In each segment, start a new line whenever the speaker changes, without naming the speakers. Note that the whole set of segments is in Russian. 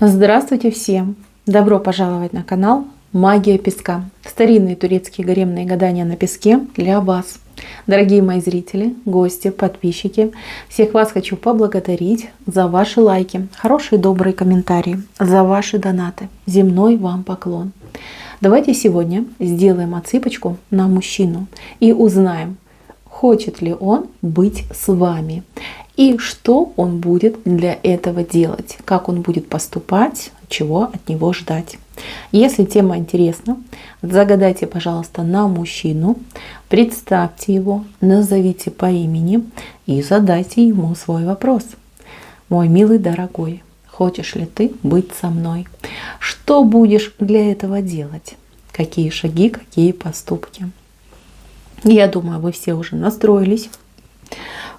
Здравствуйте всем! Добро пожаловать на канал Магия Песка. Старинные турецкие гаремные гадания на песке для вас. Дорогие мои зрители, гости, подписчики, всех вас хочу поблагодарить за ваши лайки, хорошие добрые комментарии, за ваши донаты. Земной вам поклон. Давайте сегодня сделаем отсыпочку на мужчину и узнаем, хочет ли он быть с вами. И что он будет для этого делать, как он будет поступать, чего от него ждать. Если тема интересна, загадайте, пожалуйста, на мужчину, представьте его, назовите по имени и задайте ему свой вопрос. Мой милый дорогой, хочешь ли ты быть со мной? Что будешь для этого делать? Какие шаги, какие поступки? Я думаю, вы все уже настроились.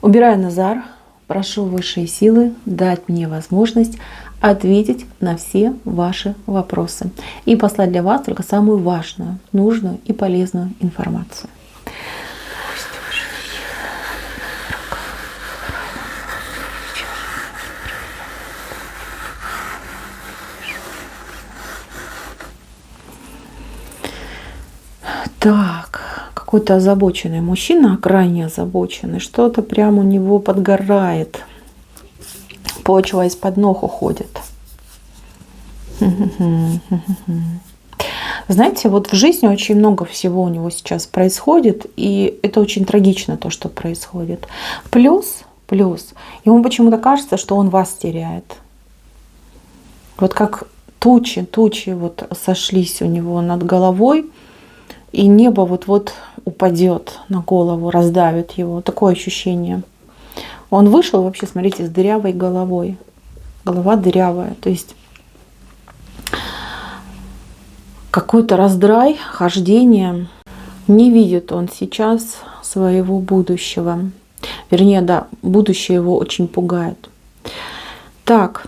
Убираю Назар. Прошу высшие силы дать мне возможность ответить на все ваши вопросы и послать для вас только самую важную, нужную и полезную информацию. Так, какой-то озабоченный мужчина, крайне озабоченный, что-то прямо у него подгорает, почва из-под ног уходит. Знаете, вот в жизни очень много всего у него сейчас происходит, и это очень трагично, то, что происходит. Плюс, ему почему-то кажется, что он вас теряет. Вот как тучи вот сошлись у него над головой, и небо вот-вот упадет на голову, раздавит его. Такое ощущение. Он вышел вообще, смотрите, с дырявой головой. Голова дырявая. То есть какой-то раздрай, хождение. Не видит он сейчас своего будущего. Вернее, да, будущее его очень пугает. Так.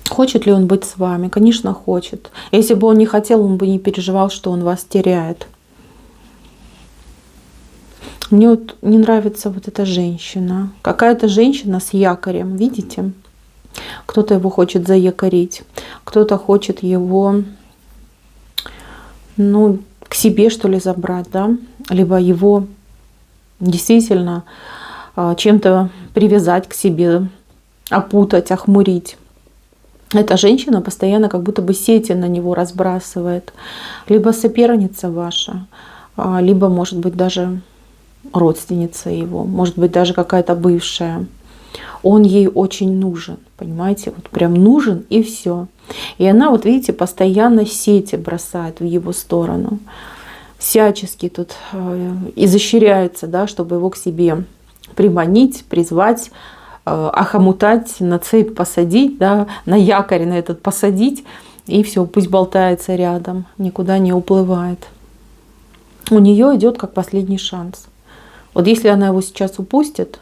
Хочет ли он быть с вами? Конечно, хочет. Если бы он не хотел, он бы не переживал, что он вас теряет. Мне вот не нравится вот эта женщина. Какая-то женщина с якорем, видите? Кто-то его хочет заякорить, кто-то хочет его, к себе, что ли, забрать, да? Либо его действительно чем-то привязать к себе, опутать, охмурить. Эта женщина постоянно как будто бы сети на него разбрасывает. Либо соперница ваша, либо, может быть, даже родственница его, может быть, даже какая-то бывшая. Он ей очень нужен, понимаете? Вот прям нужен и все. И она, вот видите, постоянно сети бросает в его сторону. Всячески тут изощряется, да, чтобы его к себе приманить, призвать, охомутать, на цепь посадить, да, на якорь на этот посадить, и все, пусть болтается рядом, никуда не уплывает. У нее идет как последний шанс. Вот если она его сейчас отпустит,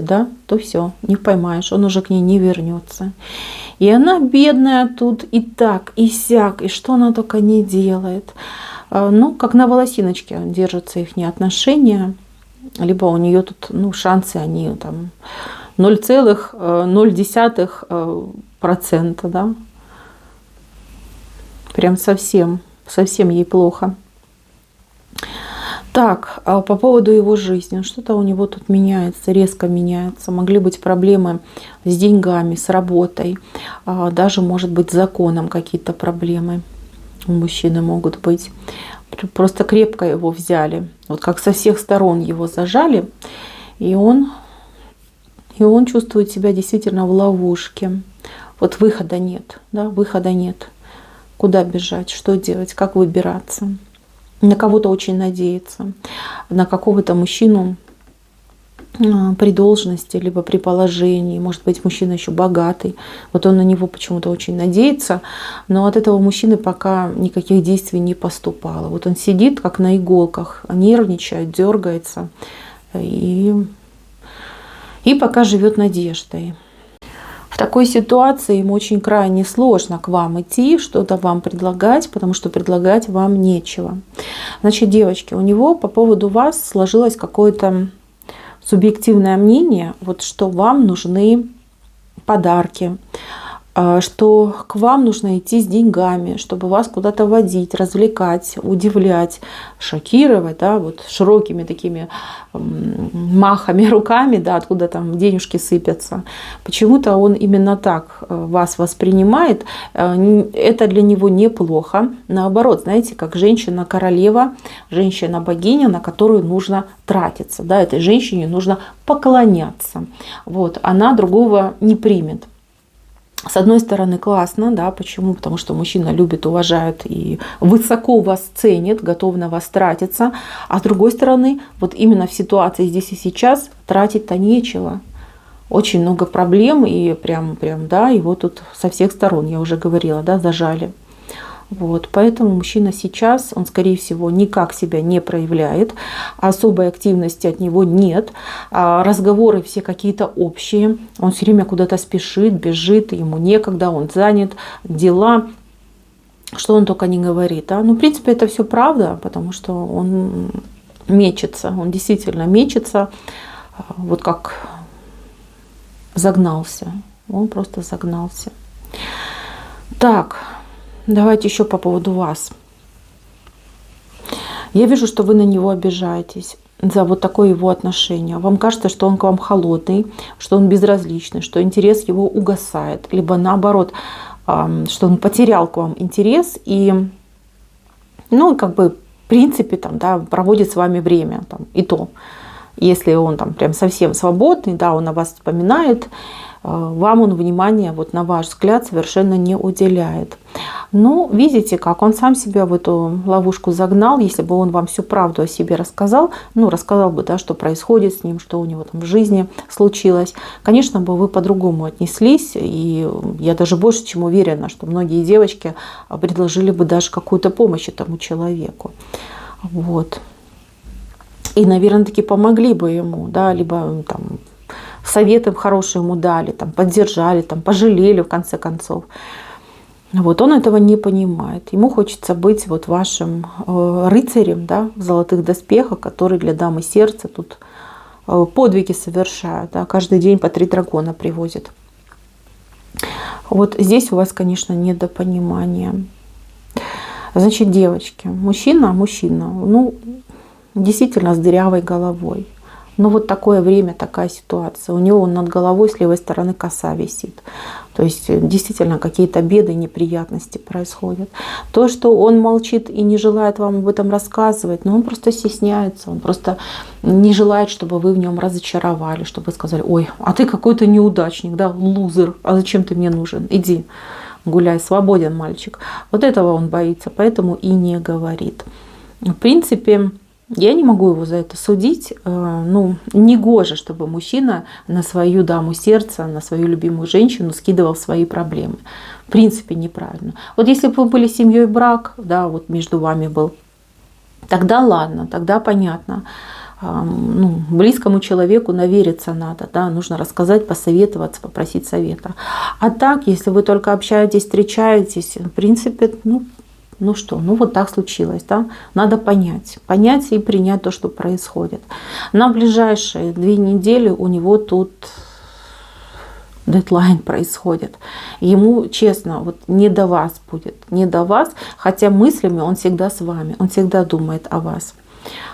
да, то все, не поймаешь, он уже к ней не вернется. И она бедная тут и так, и сяк, и что она только не делает. Как на волосиночке держатся их отношения, либо у нее тут, шансы, они там 0,0%, да. Прям совсем ей плохо. Так, по поводу его жизни. Что-то у него тут меняется, резко меняется. Могли быть проблемы с деньгами, с работой. Даже, может быть, с законом какие-то проблемы у мужчины могут быть. Просто крепко его взяли. Вот как со всех сторон его зажали. И он чувствует себя действительно в ловушке. Вот выхода нет, да, выхода нет. Куда бежать, что делать, как выбираться. На кого-то очень надеяться, на какого-то мужчину при должности, либо при положении. Может быть, мужчина еще богатый. Вот он на него почему-то очень надеется, но от этого мужчины пока никаких действий не поступало. Вот он сидит как на иголках, нервничает, дергается и пока живет надеждой. В такой ситуации ему очень крайне сложно к вам идти, что-то вам предлагать, потому что предлагать вам нечего. Значит, девочки, у него по поводу вас сложилось какое-то субъективное мнение, вот что вам нужны подарки, что к вам нужно идти с деньгами, чтобы вас куда-то водить, развлекать, удивлять, шокировать, да, вот широкими такими махами руками, да, откуда там денежки сыпятся. Почему-то он именно так вас воспринимает. Это для него неплохо. Наоборот, знаете, как женщина-королева, женщина-богиня, на которую нужно тратиться. Да, этой женщине нужно поклоняться. Вот, она другого не примет. С одной стороны, классно, да, почему? Потому что мужчина любит, уважает и высоко вас ценит, готов на вас тратиться. А с другой стороны, вот именно в ситуации здесь и сейчас тратить-то нечего. Очень много проблем, и прям, да, его тут со всех сторон, я уже говорила, да, зажали. Вот, поэтому мужчина сейчас, он, скорее всего, никак себя не проявляет, особой активности от него нет, разговоры все какие-то общие, он все время куда-то спешит, бежит, ему некогда, он занят, дела, что он только не говорит. Да? Ну, в принципе, это все правда, потому что он мечется, он действительно мечется, вот как загнался, он просто загнался. Так. Давайте еще по поводу вас. Я вижу, что вы на него обижаетесь за вот такое его отношение. Вам кажется, что он к вам холодный, что он безразличный, что интерес его угасает. Либо наоборот, что он потерял к вам интерес и, ну, как бы, в принципе, там, да, проводит с вами время. Там, и то, если он там прям совсем свободный, да, он о вас вспоминает, вам он внимания, вот на ваш взгляд, совершенно не уделяет. Но видите, как он сам себя в эту ловушку загнал. Если бы он вам всю правду о себе рассказал, ну, рассказал бы, да, что происходит с ним, что у него там в жизни случилось, конечно, бы вы по-другому отнеслись. И я даже больше чем уверена, что многие девочки предложили бы даже какую-то помощь этому человеку. Вот. И, наверное, таки помогли бы ему, да, либо там советы хорошие ему дали, там, поддержали, там, пожалели в конце концов. Вот, он этого не понимает. Ему хочется быть вот вашим рыцарем, да, в золотых доспехах, который для дамы сердца тут подвиги совершает. Да, каждый день по 3 дракона привозит. Вот здесь у вас, конечно, недопонимание. Значит, девочки, мужчина, ну, действительно с дырявой головой. Но вот такое время, такая ситуация. У него над головой с левой стороны коса висит. То есть действительно какие-то беды, неприятности происходят. То, что он молчит и не желает вам об этом рассказывать, но он просто стесняется, он просто не желает, чтобы вы в нем разочаровали, чтобы вы сказали: ой, а ты какой-то неудачник, да, лузер, а зачем ты мне нужен? Иди, гуляй, свободен мальчик. Вот этого он боится, поэтому и не говорит. В принципе, я не могу его за это судить. Ну, негоже, чтобы мужчина на свою даму сердца, на свою любимую женщину скидывал свои проблемы. В принципе, неправильно. Вот если бы вы были семьей, брак, да, вот между вами был, тогда ладно, тогда понятно. Ну, близкому человеку навериться надо, да, нужно рассказать, посоветоваться, попросить совета. А так, если вы только общаетесь, встречаетесь, в принципе, ну что, ну вот так случилось, да? Надо понять и принять то, что происходит. На ближайшие 2 недели у него тут дедлайн происходит. Ему, честно, вот не до вас будет, не до вас, хотя мыслями он всегда с вами, он всегда думает о вас.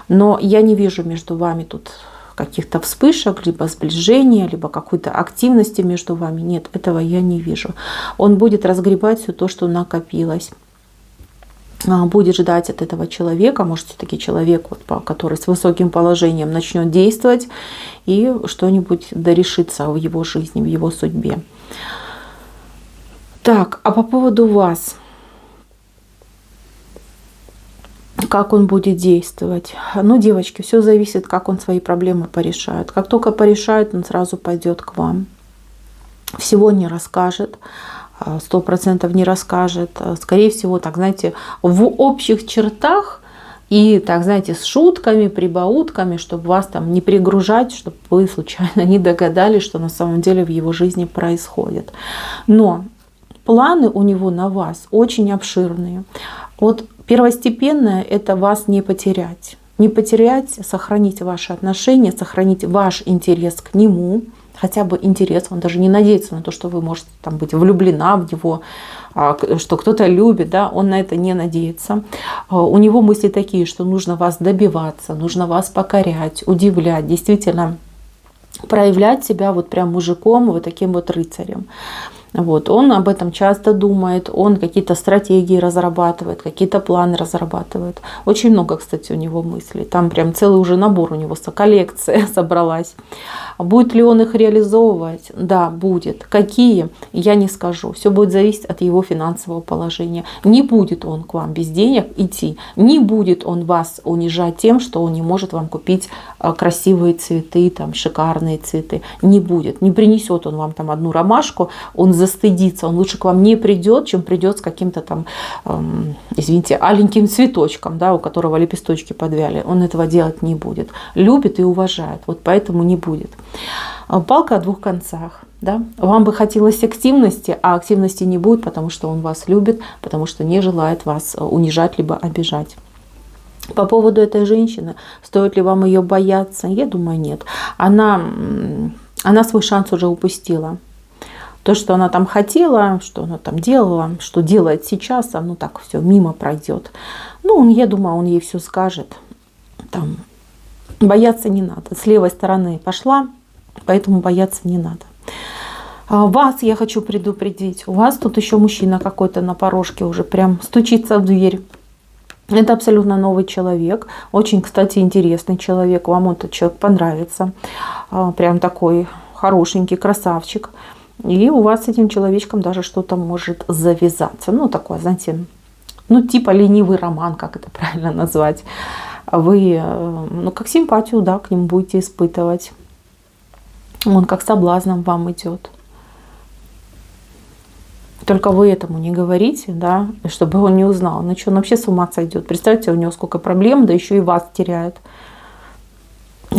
Но я не вижу между вами тут каких-то вспышек, либо сближения, либо какой-то активности между вами. Нет, этого я не вижу. Он будет разгребать все то, что накопилось. Будет ждать от этого человека, может, все-таки человек, вот, который с высоким положением начнет действовать и что-нибудь дорешится в его жизни, в его судьбе. Так, а по поводу вас, как он будет действовать? Ну, девочки, все зависит, как он свои проблемы порешает. Как только порешает, он сразу пойдет к вам. Всего не расскажет. 100% не расскажет. Скорее всего, так, знаете, в общих чертах и, так, знаете, с шутками, прибаутками, чтобы вас там не перегружать, чтобы вы случайно не догадались, что на самом деле в его жизни происходит. Но планы у него на вас очень обширные. Вот первостепенное – это вас не потерять. Не потерять, сохранить ваши отношения, сохранить ваш интерес к нему, хотя бы интерес, он даже не надеется на то, что вы можете там быть влюблена в него, что кто-то любит, да, он на это не надеется. У него мысли такие, что нужно вас добиваться, нужно вас покорять, удивлять, действительно проявлять себя вот прям мужиком, вот таким вот рыцарем. Вот. Он об этом часто думает, он какие-то стратегии разрабатывает, какие-то планы разрабатывает. Очень много, кстати, у него мыслей. Там прям целый уже набор у него, коллекция собралась. Будет ли он их реализовывать? Да, будет. Какие? Я не скажу. Все будет зависеть от его финансового положения. Не будет он к вам без денег идти. Не будет он вас унижать тем, что он не может вам купить красивые цветы, там, шикарные цветы. Не будет. Не принесет он вам там одну ромашку, он застыдится. Он лучше к вам не придет, чем придет с каким-то там, извините, аленьким цветочком, да, у которого лепесточки подвяли. Он этого делать не будет. Любит и уважает. Вот поэтому не будет. Палка о двух концах. Да? Вам бы хотелось активности, а активности не будет, потому что он вас любит, потому что не желает вас унижать либо обижать. По поводу этой женщины, стоит ли вам ее бояться? Я думаю, нет. Она свой шанс уже упустила. То, что она там хотела, что она там делала, что делает сейчас, оно так все мимо пройдет. Ну, я думаю, он ей все скажет. Там, бояться не надо. С левой стороны пошла, поэтому бояться не надо. Вас я хочу предупредить. У вас тут еще мужчина какой-то на порожке уже прям стучится в дверь. Это абсолютно новый человек. Очень, кстати, интересный человек. Вам этот человек понравится. Прям такой хорошенький красавчик. И у вас с этим человечком даже что-то может завязаться. Ну, такой, знаете, типа ленивый роман, как это правильно назвать. Вы, как симпатию, да, к нему будете испытывать. Он как соблазном вам идет. Только вы этому не говорите, да, чтобы он не узнал. Иначе он вообще с ума сойдет. Представьте, у него сколько проблем, да еще и вас теряет.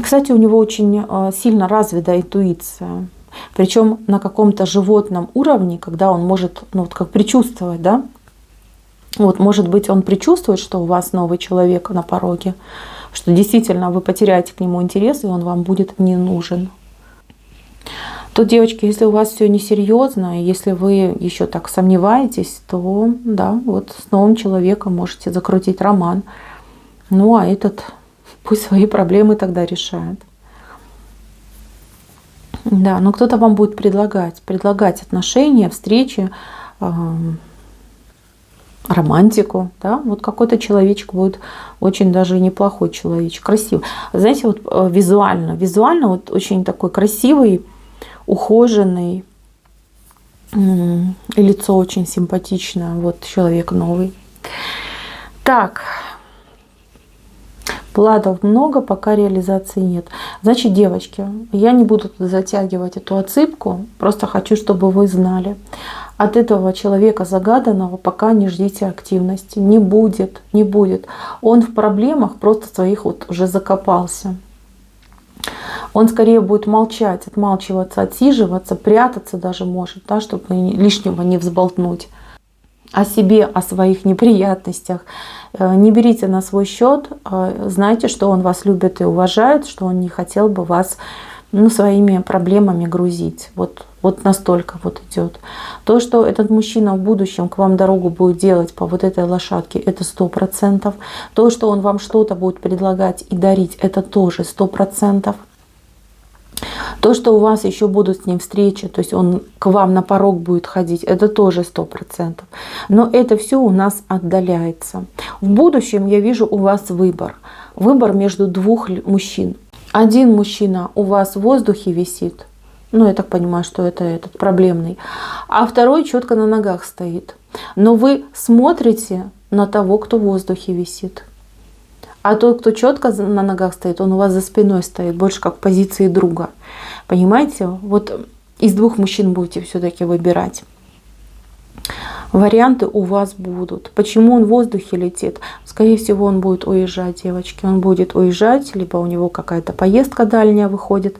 Кстати, у него очень сильно развита интуиция. Причем на каком-то животном уровне, когда он может, как предчувствовать, да. Вот, может быть, он предчувствует, что у вас новый человек на пороге, что действительно вы потеряете к нему интерес, и он вам будет не нужен. Тут, девочки, если у вас все несерьезно, если вы еще так сомневаетесь, то да, вот с новым человеком можете закрутить роман. Ну, а этот пусть свои проблемы тогда решает. Да, но кто-то вам будет предлагать отношения, встречи, романтику, да, вот какой-то человечек будет очень даже неплохой человечек, красивый. Знаете, вот визуально вот очень такой красивый, ухоженный, и лицо очень симпатичное, вот человек новый. Так, планов много, пока реализации нет. Значит, девочки, я не буду затягивать эту отсыпку, просто хочу, чтобы вы знали. От этого человека загаданного пока не ждите активности. Не будет. Он в проблемах просто своих вот уже закопался. Он скорее будет молчать, отмалчиваться, отсиживаться, прятаться даже может, да, чтобы лишнего не взболтнуть о себе, о своих неприятностях. Не берите на свой счет. Знайте, что он вас любит и уважает, что он не хотел бы вас своими проблемами грузить. Вот настолько вот идет. То, что этот мужчина в будущем к вам дорогу будет делать по вот этой лошадке, это 100%. То, что он вам что-то будет предлагать и дарить, это тоже 100%. То, что у вас еще будут с ним встречи, то есть он к вам на порог будет ходить, это тоже 100%. Но это все у нас отдаляется. В будущем я вижу у вас выбор. Выбор между двух мужчин. Один мужчина у вас в воздухе висит. Я так понимаю, что это этот проблемный. А второй четко на ногах стоит. Но вы смотрите на того, кто в воздухе висит. А тот, кто четко на ногах стоит, он у вас за спиной стоит, больше как в позиции друга. Понимаете? Вот из двух мужчин будете все-таки выбирать. Варианты у вас будут. Почему он в воздухе летит? Скорее всего, он будет уезжать, девочки. Он будет уезжать, либо у него какая-то поездка дальняя выходит,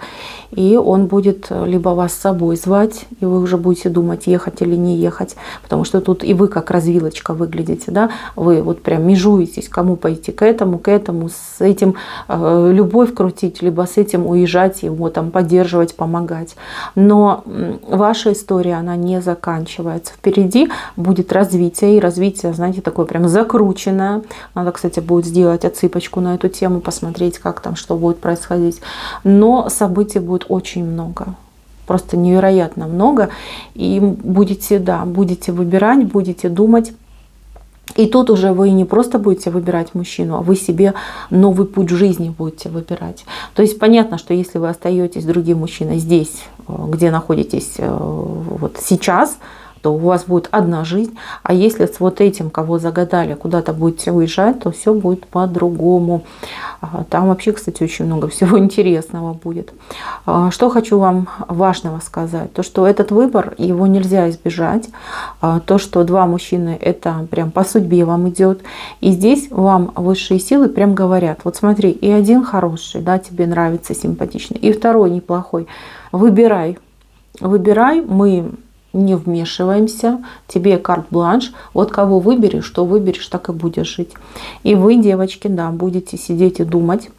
и он будет либо вас с собой звать, и вы уже будете думать, ехать или не ехать. Потому что тут и вы как развилочка выглядите, да? Вы вот прям межуетесь, кому пойти, к этому, с этим любовь крутить, либо с этим уезжать, его там поддерживать, помогать. Но ваша история, она не заканчивается. Впереди будет развитие, и развитие, знаете, такое прям закрученное. Надо, кстати, будет сделать отсыпочку на эту тему, посмотреть, как там, что будет происходить. Но событий будет очень много. Просто невероятно много. И будете, да, будете выбирать, будете думать. И тут уже вы не просто будете выбирать мужчину, а вы себе новый путь жизни будете выбирать. То есть понятно, что если вы остаетесь с другим мужчиной здесь, где находитесь вот сейчас, то у вас будет одна жизнь. А если с вот этим, кого загадали, куда-то будете уезжать, то все будет по-другому. Там вообще, кстати, очень много всего интересного будет. Что хочу вам важного сказать. То, что этот выбор, его нельзя избежать. То, что два мужчины, это прям по судьбе вам идет. И здесь вам высшие силы прям говорят, вот смотри, и один хороший, да, тебе нравится, симпатичный, и второй неплохой. Выбирай. Выбирай, мы не вмешиваемся, тебе карт-бланш, вот кого выберешь, что выберешь, так и будешь жить. И вы, девочки, да, будете сидеть и думать,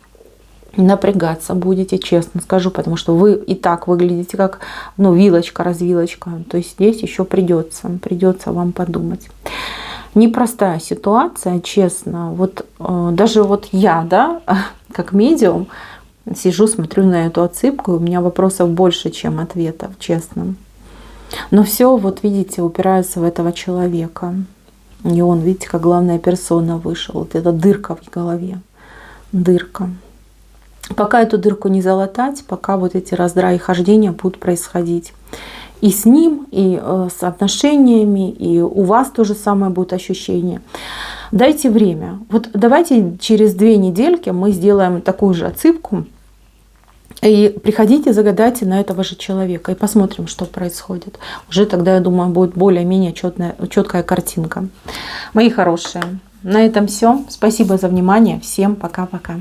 напрягаться будете, честно скажу, потому что вы и так выглядите как, ну, вилочка, развилочка, то есть здесь еще придется вам подумать. Непростая ситуация, честно, вот даже вот я, да, как медиум, сижу, смотрю на эту отсыпку, у меня вопросов больше, чем ответов, честно. Но все, вот видите, упирается в этого человека. И он, видите, как главная персона вышел. Вот эта дырка в голове. Дырка. Пока эту дырку не залатать, пока вот эти раздра и хождения будут происходить. И с ним, и с отношениями, и у вас то же самое будет ощущение. Дайте время. Вот давайте через 2 недельки мы сделаем такую же отсыпку. И приходите, загадайте на этого же человека и посмотрим, что происходит. Уже тогда, я думаю, будет более-менее четкая картинка. Мои хорошие, на этом все. Спасибо за внимание. Всем пока-пока.